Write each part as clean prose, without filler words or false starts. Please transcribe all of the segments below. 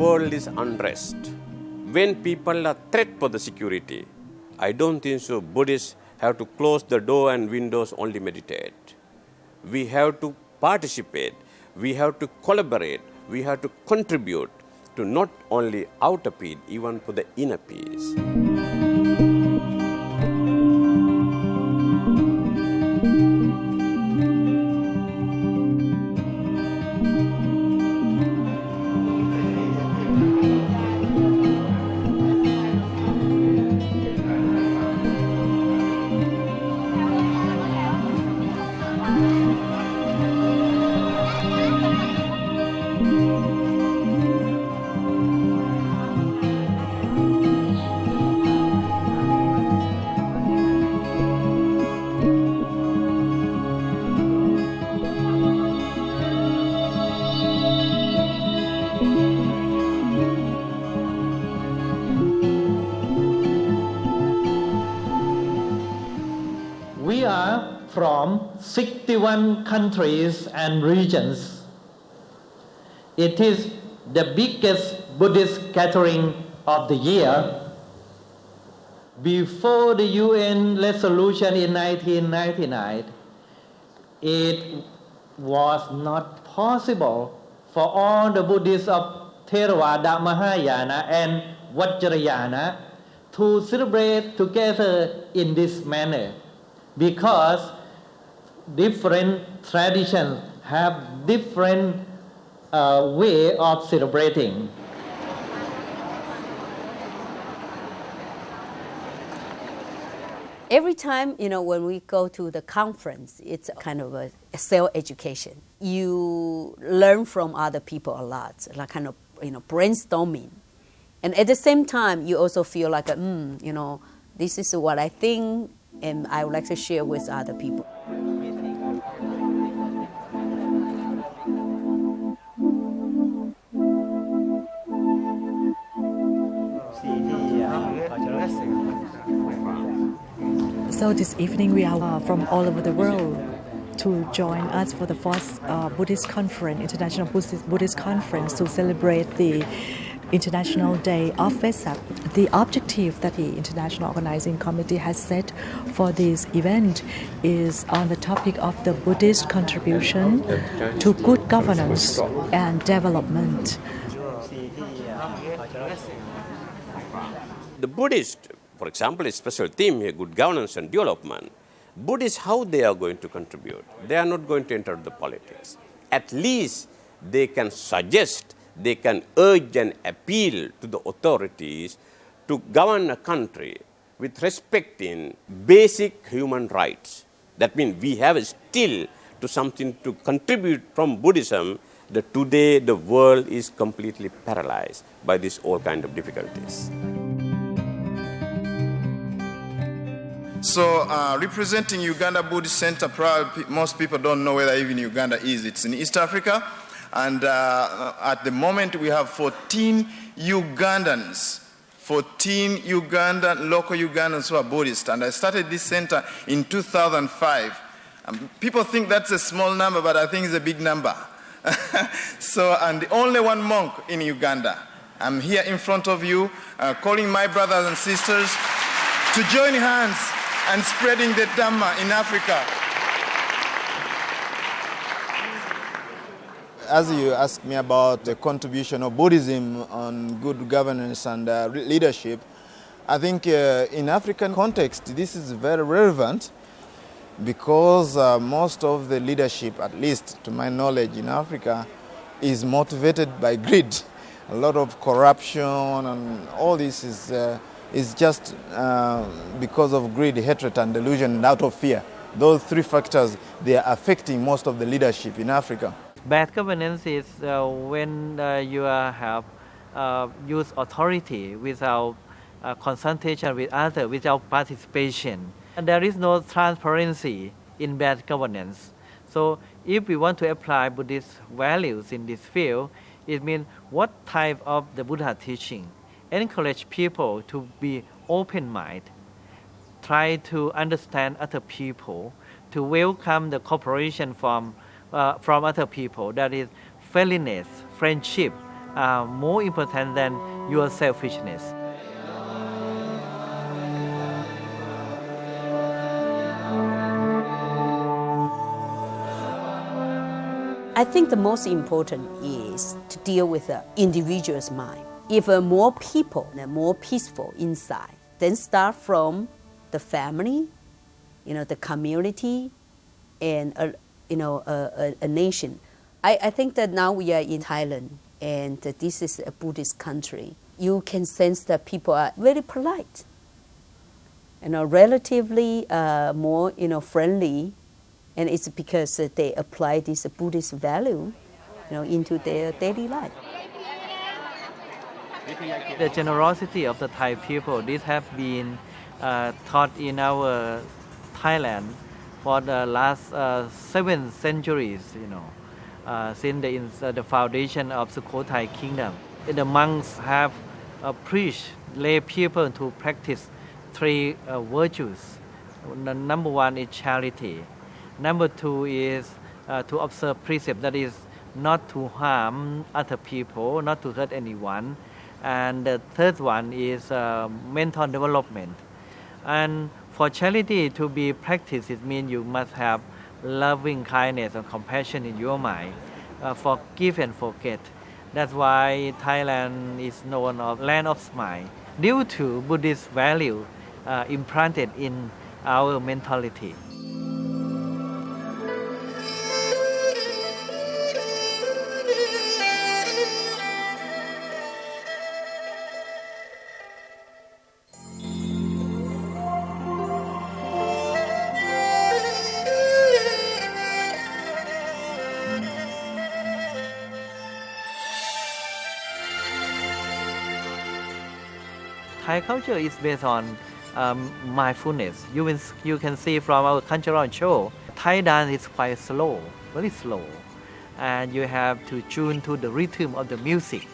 world is unrest, when people are threat for the security, I don't think so Buddhists have to close the door and windows, only meditate. We have to participate, we have to collaborate, we have to contribute to not only outer peace, even for the inner peace. We are from 61 countries and regions. It is the biggest Buddhist gathering of the year. Before the UN resolution in 1999, it was not possible for all the Buddhists of Theravada, Mahayana and Vajrayana to celebrate together in this manner, because different traditions have different way of celebrating. Every time, when we go to the conference, it's kind of a self-education. You learn from other people a lot, like kind of, brainstorming. And at the same time, you also feel like, this is what I think, and I would like to share with other people. So this evening we are from all over the world to join us for the fourth Buddhist conference, International Buddhist Conference, to celebrate the International Day of Vesak. The objective that the International Organizing Committee has set for this event is on the topic of the Buddhist contribution to good governance and development. The Buddhist, for example, a special theme here, good governance and development. Buddhists, how they are going to contribute? They are not going to enter the politics. At least they can suggest, they can urge and appeal to the authorities to govern a country with respecting basic human rights. That means we have still to something to contribute from Buddhism, that today the world is completely paralyzed by this all kind of difficulties. So representing Uganda Buddhist Center, probably most people don't know whether even Uganda is. It's in East Africa. And at the moment we have 14 Ugandans, 14 local Ugandans who are Buddhist. And I started this center in 2005. People think that's a small number, but I think it's a big number. So I'm the only one monk in Uganda. I'm here in front of you, calling my brothers and sisters to join hands and spreading the Dhamma in Africa. As you asked me about the contribution of Buddhism on good governance and leadership, I think in African context this is very relevant, because most of the leadership, at least to my knowledge in Africa, is motivated by greed. A lot of corruption and all this is just because of greed, hatred and delusion, and out of fear. Those three factors, they are affecting most of the leadership in Africa. Bad governance is when you have use authority without consultation with others, without participation. And there is no transparency in bad governance. So if we want to apply Buddhist values in this field, it means what type of the Buddha teaching? Encourage people to be open-minded, try to understand other people, to welcome the cooperation from other people, that is friendliness, friendship, are more important than your selfishness. I think the most important is to deal with the individual's mind. If more people are more peaceful inside, then start from the family, the community, and a nation. I think that now we are in Thailand, and this is a Buddhist country. You can sense that people are very polite, relatively more friendly, and it's because they apply this Buddhist value into their daily life. The generosity of the Thai people, this have been taught in our Thailand for the last 7 centuries, since the foundation of Sukhothai Kingdom. The monks have preached lay people to practice 3 virtues. The number 1 is charity. Number 2 is to observe precept, that is not to harm other people, not to hurt anyone. And the third one is mental development. And for charity to be practiced, it means you must have loving kindness and compassion in your mind, forgive and forget. That's why Thailand is known as land of smile, due to Buddhist value implanted in our mentality. Thai culture is based on mindfulness. You can see from our cultural show, Thai dance is quite slow, very slow, and you have to tune to the rhythm of the music.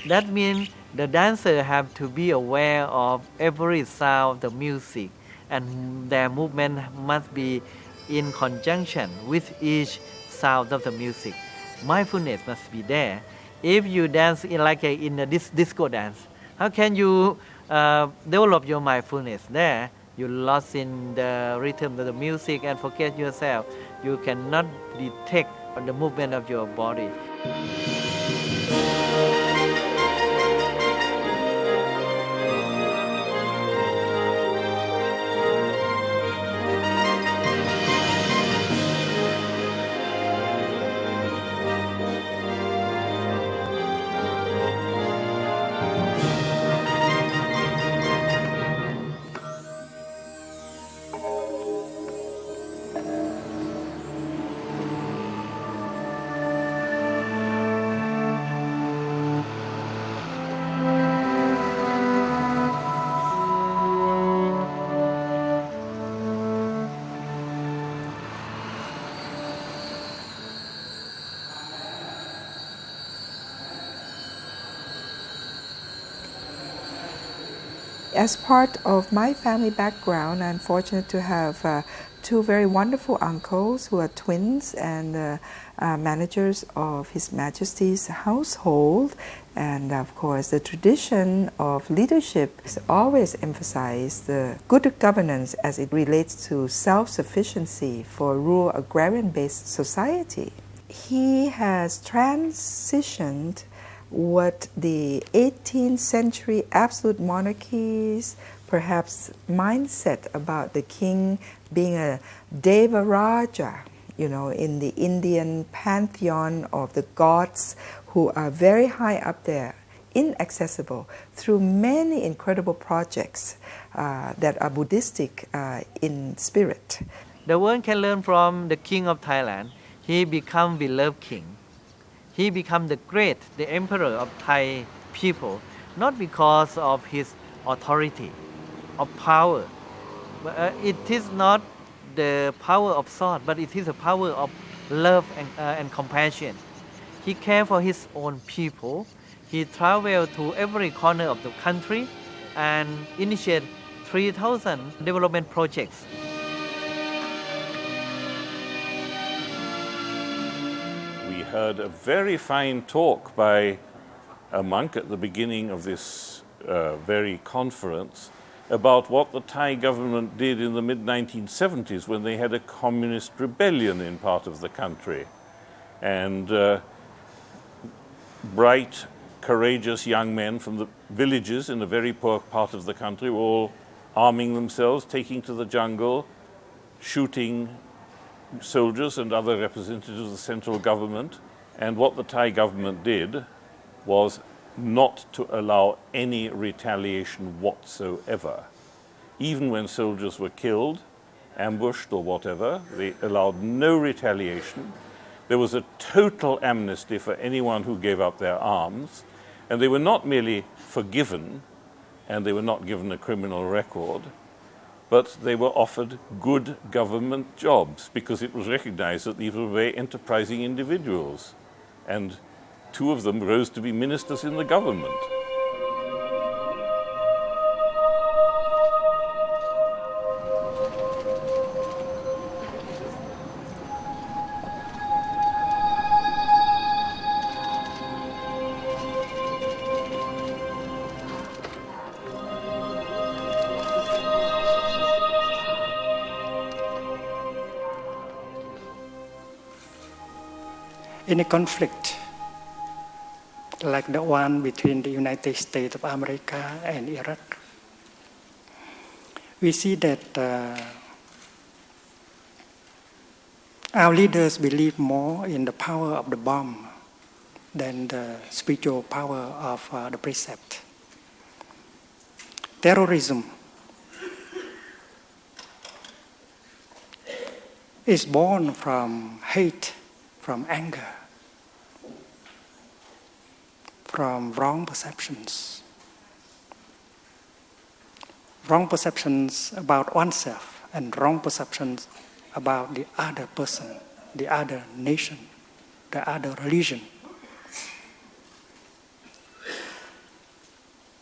That means the dancer have to be aware of every sound of the music, and their movement must be in conjunction with each sound of the music. Mindfulness must be there. If you dance in a disco dance, how can you develop your mindfulness there? You lost in the rhythm of the music and forget yourself. You cannot detect the movement of your body. As part of my family background, I'm fortunate to have 2 very wonderful uncles who are twins and managers of His Majesty's household. And of course, the tradition of leadership is always emphasized the good governance as it relates to self-sufficiency for a rural agrarian-based society. He has transitioned what the 18th century absolute monarchies, perhaps mindset about the king being a Deva Raja, in the Indian pantheon of the gods who are very high up there, inaccessible, through many incredible projects that are Buddhistic in spirit. The world can learn from the king of Thailand. He became beloved king. He became the emperor of Thai people, not because of his authority, of power. It is not the power of sword, but it is the power of love and compassion. He cared for his own people. He traveled to every corner of the country and initiated 3,000 development projects. We heard a very fine talk by a monk at the beginning of this very conference about what the Thai government did in the mid-1970s when they had a communist rebellion in part of the country. And bright, courageous young men from the villages in a very poor part of the country were all arming themselves, taking to the jungle, shooting soldiers and other representatives of the central government. And what the Thai government did was not to allow any retaliation whatsoever. Even when soldiers were killed, ambushed or whatever, they allowed no retaliation. There was a total amnesty for anyone who gave up their arms, and they were not merely forgiven, and they were not given a criminal record, but they were offered good government jobs because it was recognized that these were very enterprising individuals. And 2 of them rose to be ministers in the government. In a conflict like the one between the United States of America and Iraq, we see that our leaders believe more in the power of the bomb than the spiritual power of the precept. Terrorism is born from hate, from anger, from wrong perceptions. Wrong perceptions about oneself and wrong perceptions about the other person, the other nation, the other religion.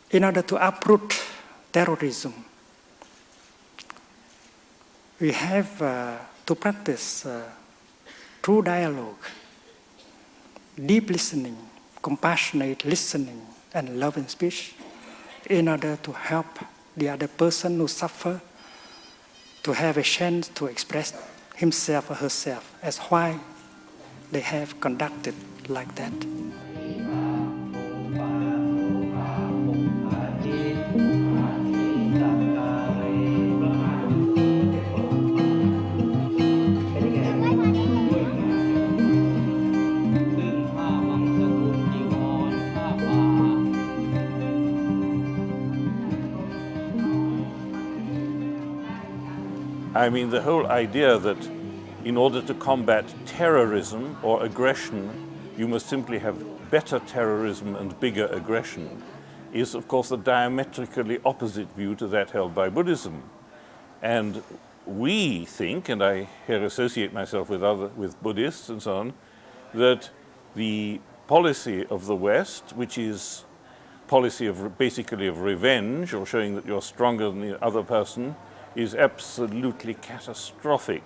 In order to uproot terrorism, we have to practice true dialogue, deep listening, compassionate listening, and loving speech in order to help the other person who suffer to have a chance to express himself or herself as why they have conducted like that. I mean, the whole idea that in order to combat terrorism or aggression, you must simply have better terrorism and bigger aggression is, of course, a diametrically opposite view to that held by Buddhism. And we think, and I here associate myself with Buddhists and so on, that the policy of the West, which is policy of basically of revenge or showing that you're stronger than the other person, is absolutely catastrophic.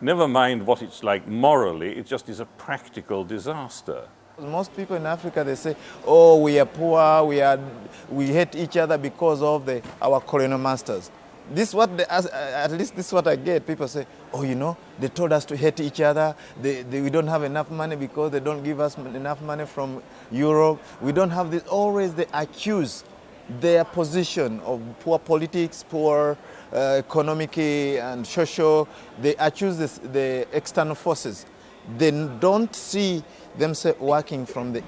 Never mind what it's like morally, it just is a practical disaster. Most people in Africa, they say, oh, we are poor, we hate each other because of our colonial masters. This is what at least this is what I get. People say, oh, you know, they told us to hate each other. We don't have enough money because they don't give us enough money from Europe. We don't have this. Always they accuse their position of poor politics, poor economic and social. They accuse the external forces. They don't see themselves working from the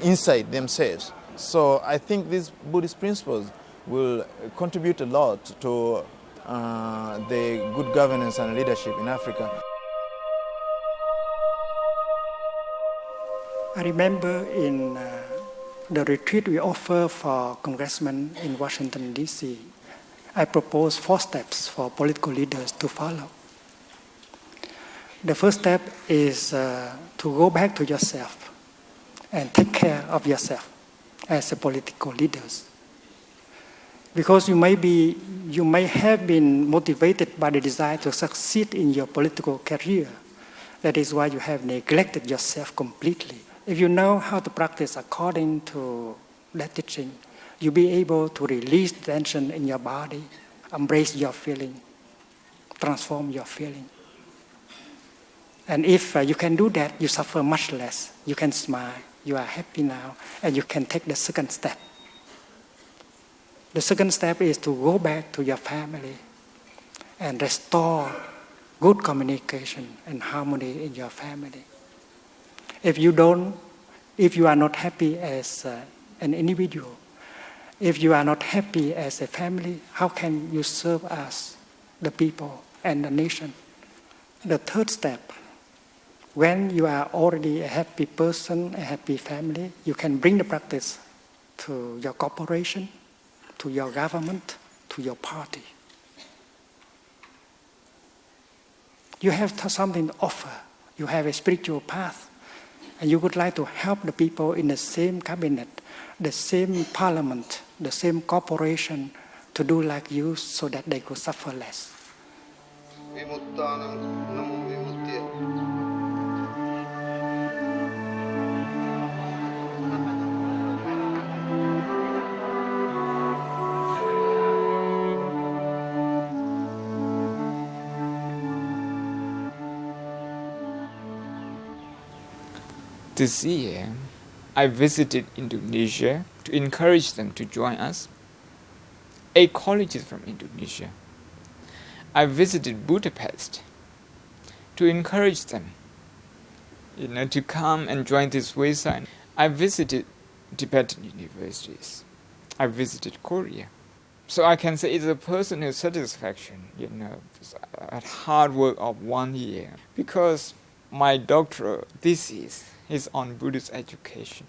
inside themselves. So I think these Buddhist principles will contribute a lot to the good governance and leadership in Africa. I remember in the retreat we offer for congressmen in Washington, D.C., I proposed 4 steps for political leaders to follow. The first step is to go back to yourself and take care of yourself as a political leaders. Because you may have been motivated by the desire to succeed in your political career. That is why you have neglected yourself completely. If you know how to practice according to that teaching, you'll be able to release tension in your body, embrace your feeling, transform your feeling. And if you can do that, you suffer much less. You can smile, you are happy now, and you can take the second step. The second step is to go back to your family and restore good communication and harmony in your family. If you are not happy as an individual, if you are not happy as a family, how can you serve us, the people and the nation? The third step, when you are already a happy person, a happy family, you can bring the practice to your corporation, to your government, to your party. You have something to offer. You have a spiritual path. And you would like to help the people in the same cabinet, the same parliament, the same corporation to do like you so that they could suffer less. This year, I visited Indonesia to encourage them to join us. 8 colleges from Indonesia. I visited Budapest to encourage them, to come and join this wayside. I visited Tibetan universities. I visited Korea. So I can say it's a personal satisfaction, at hard work of 1 year. Because my doctoral thesis is on Buddhist education.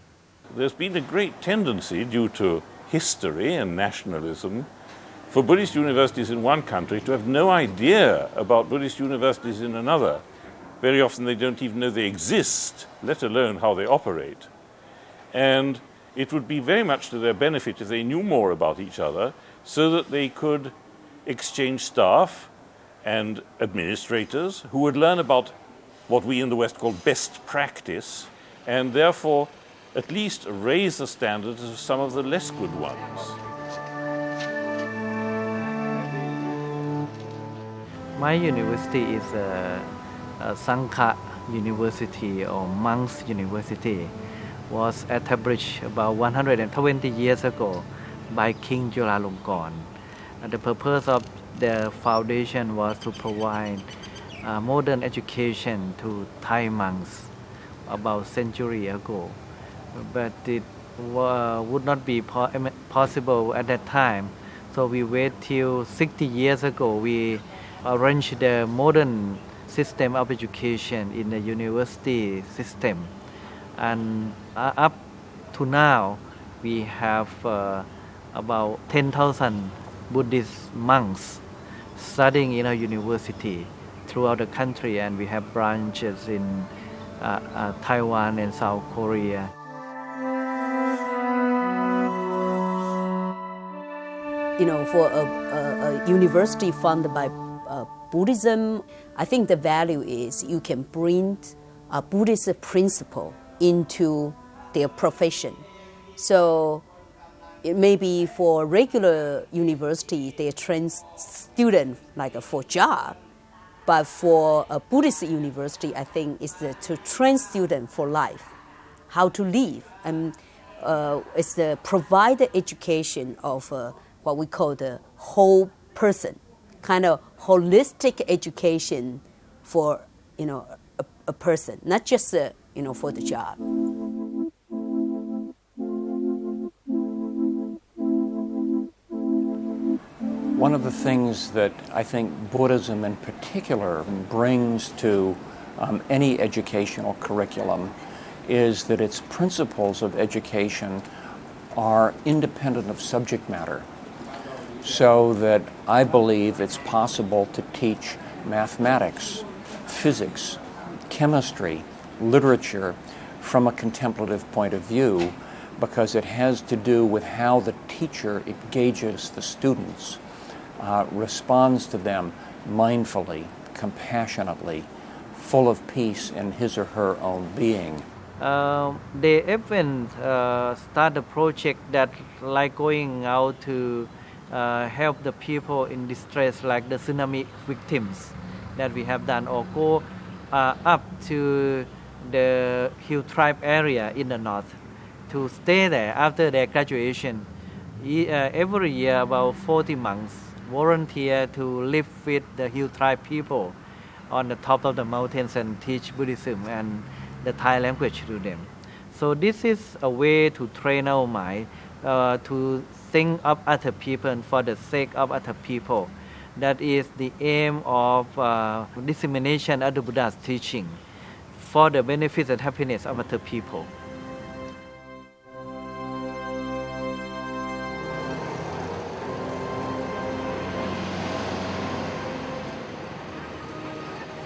There's been a great tendency due to history and nationalism for Buddhist universities in one country to have no idea about Buddhist universities in another. Very often they don't even know they exist, let alone how they operate. And it would be very much to their benefit if they knew more about each other so that they could exchange staff and administrators who would learn about what we in the West call best practice, and therefore at least raise the standards of some of the less good ones. My university is a Sangha University or Monks University. Was established about 120 years ago by King Chulalongkorn. The purpose of the foundation was to provide modern education to Thai monks about a century ago. But it would not be possible at that time. So we wait till 60 years ago. We arranged the modern system of education in the university system. And up to now, we have about 10,000 Buddhist monks studying in our university throughout the country, and we have branches in Taiwan and South Korea. For a university funded by Buddhism, I think the value is you can bring a Buddhist principle into their profession. So it may be for regular university, they train students like for job, but for a Buddhist university, I think it's to train students for life, how to live, and it's the provide the education of what we call the whole person, kind of holistic education for a person, not just for the job. One of the things that I think Buddhism in particular brings to any educational curriculum is that its principles of education are independent of subject matter. So that I believe it's possible to teach mathematics, physics, chemistry, literature from a contemplative point of view, because it has to do with how the teacher engages the students, responds to them mindfully, compassionately, full of peace in his or her own being. They even start a project that like going out to help the people in distress, like the tsunami victims that we have done, or go up to the Hill tribe area in the north to stay there after their graduation. Every year, about 40 monks volunteer to live with the Hill tribe people on the top of the mountains and teach Buddhism and the Thai language to them. So this is a way to train our mind to think of other people and for the sake of other people. That is the aim of dissemination of the Buddha's teaching for the benefit and happiness of other people.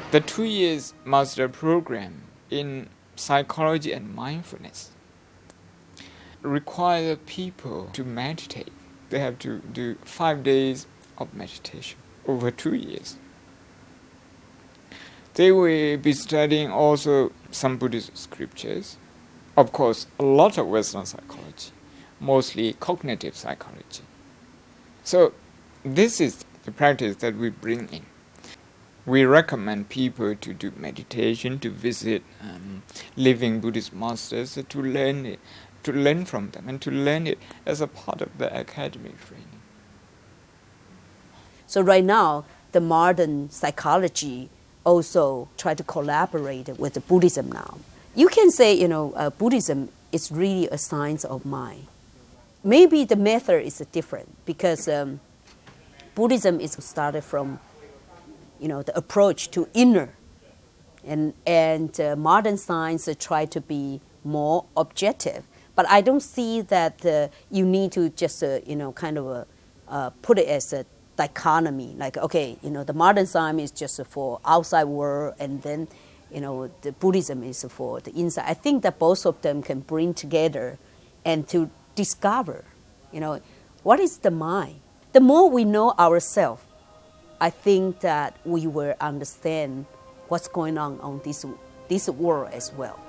The 2 years master program in psychology and mindfulness require people to meditate. They have to do 5 days of meditation over 2 years. They will be studying also some Buddhist scriptures. Of course, a lot of Western psychology, mostly cognitive psychology. So this is the practice that we bring in. We recommend people to do meditation, to visit living Buddhist masters, to learn from them, and to learn it as a part of the academic training. So right now, the modern psychology also try to collaborate with the Buddhism now. You can say, Buddhism is really a science of mind. Maybe the method is different because Buddhism is started from the approach to inner, and modern science try to be more objective. But I don't see that you need to just put it as a dichotomy. Like, okay, the modern science is just for outside world, and then the Buddhism is for the inside. I think that both of them can bring together and to discover, what is the mind. The more we know ourselves, I think that we will understand what's going on this world as well.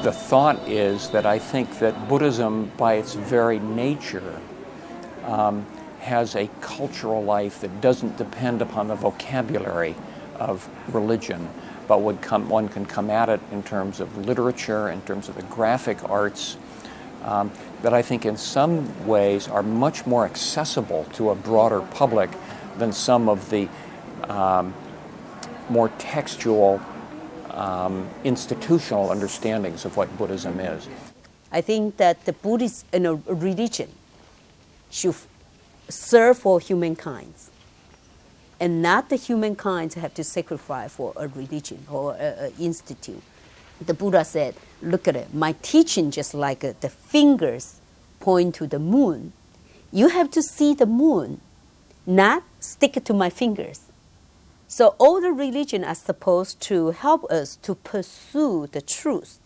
The thought is that I think that Buddhism, by its very nature, has a cultural life that doesn't depend upon the vocabulary of religion, but one can come at it in terms of literature, in terms of the graphic arts, that I think in some ways are much more accessible to a broader public than some of the more textual, institutional understandings of what Buddhism is. I think that the Buddhist religion should serve for humankind, and not the humankind have to sacrifice for a religion or an institute. The Buddha said, look at it, my teaching just like the fingers point to the moon. You have to see the moon, not stick it to my fingers. So all the religions are supposed to help us to pursue the truth,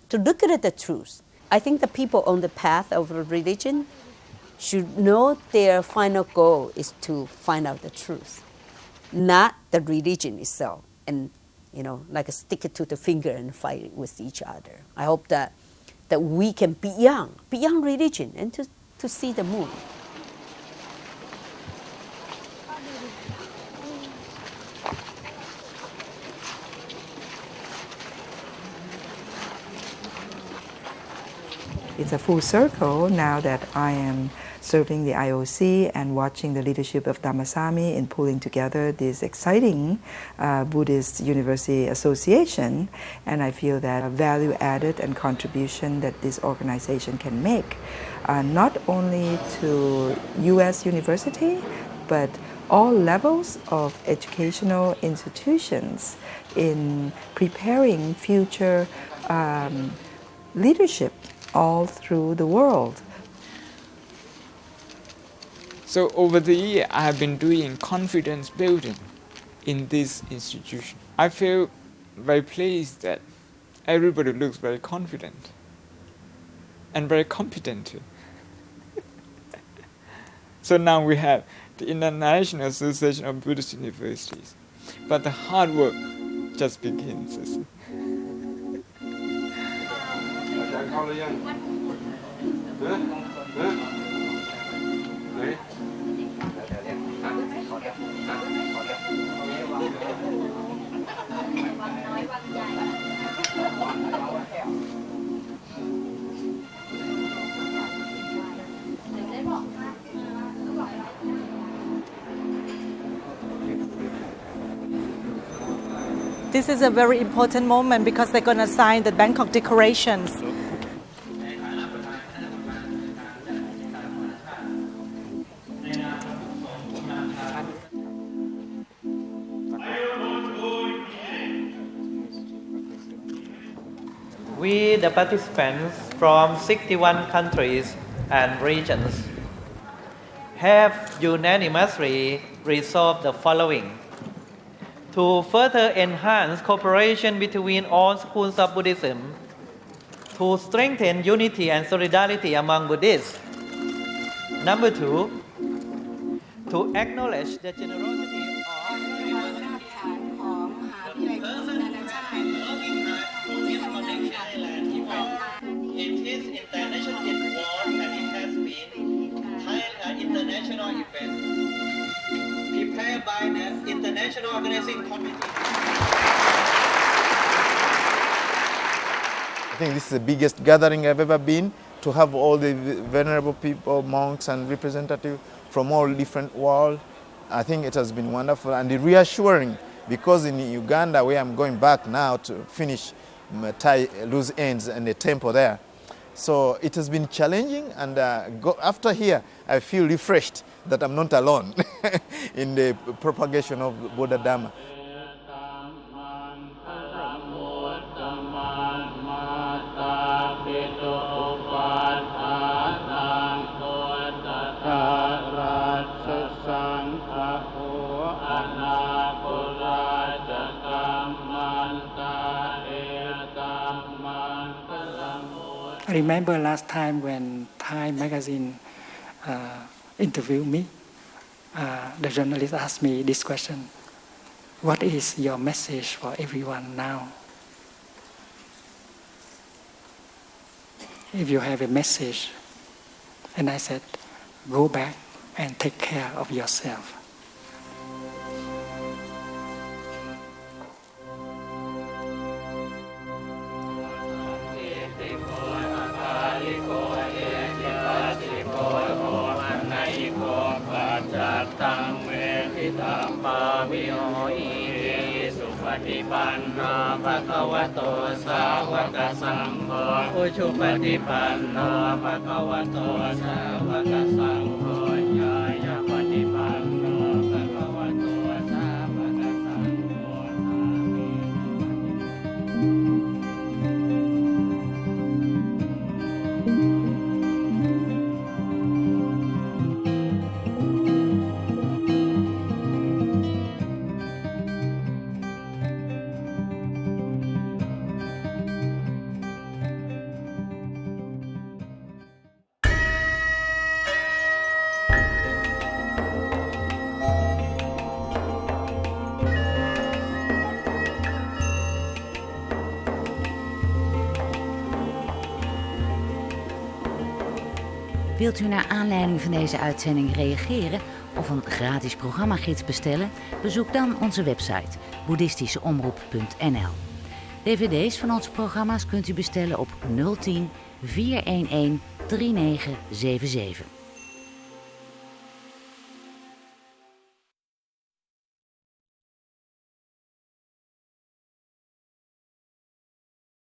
to look at the truth. I think the people on the path of religion should know their final goal is to find out the truth, not the religion itself, and like stick it to the finger and fight with each other. I hope that we can beyond religion and to see the moon. It's a full circle now that I am serving the IOC and watching the leadership of Dhammasami in pulling together this exciting Buddhist University Association. And I feel that a value added and contribution that this organization can make, not only to U.S. university, but all levels of educational institutions in preparing future leadership all through the world. So over the year, I have been doing confidence building in this institution. I feel very pleased that everybody looks very confident and very competent too. So now we have the International Association of Buddhist Universities. But the hard work just begins. This is a very important moment because they're going to sign the Bangkok Declarations. We, the participants from 61 countries and regions, have unanimously resolved the following. To further enhance cooperation between all schools of Buddhism, to strengthen unity and solidarity among Buddhists. Number 2, to acknowledge the generosity It is international award and it has been international event prepared by the International Organizing Committee. I think this is the biggest gathering I've ever been, to have all the venerable people, monks and representatives from all different world. I think it has been wonderful and reassuring, because in Uganda, where I'm going back now to finish tie loose ends in the temple there. So it has been challenging, and after here, I feel refreshed that I'm not alone in the propagation of Buddha Dharma. I remember last time when Time magazine interviewed me, the journalist asked me this question: what is your message for everyone now? If you have a message, and I said, go back and take care of yourself. Wilt u naar aanleiding van deze uitzending reageren of een gratis programmagids bestellen? Bezoek dan onze website boeddhistischeomroep.nl. DVD's van onze programma's kunt u bestellen op 010 411 3977.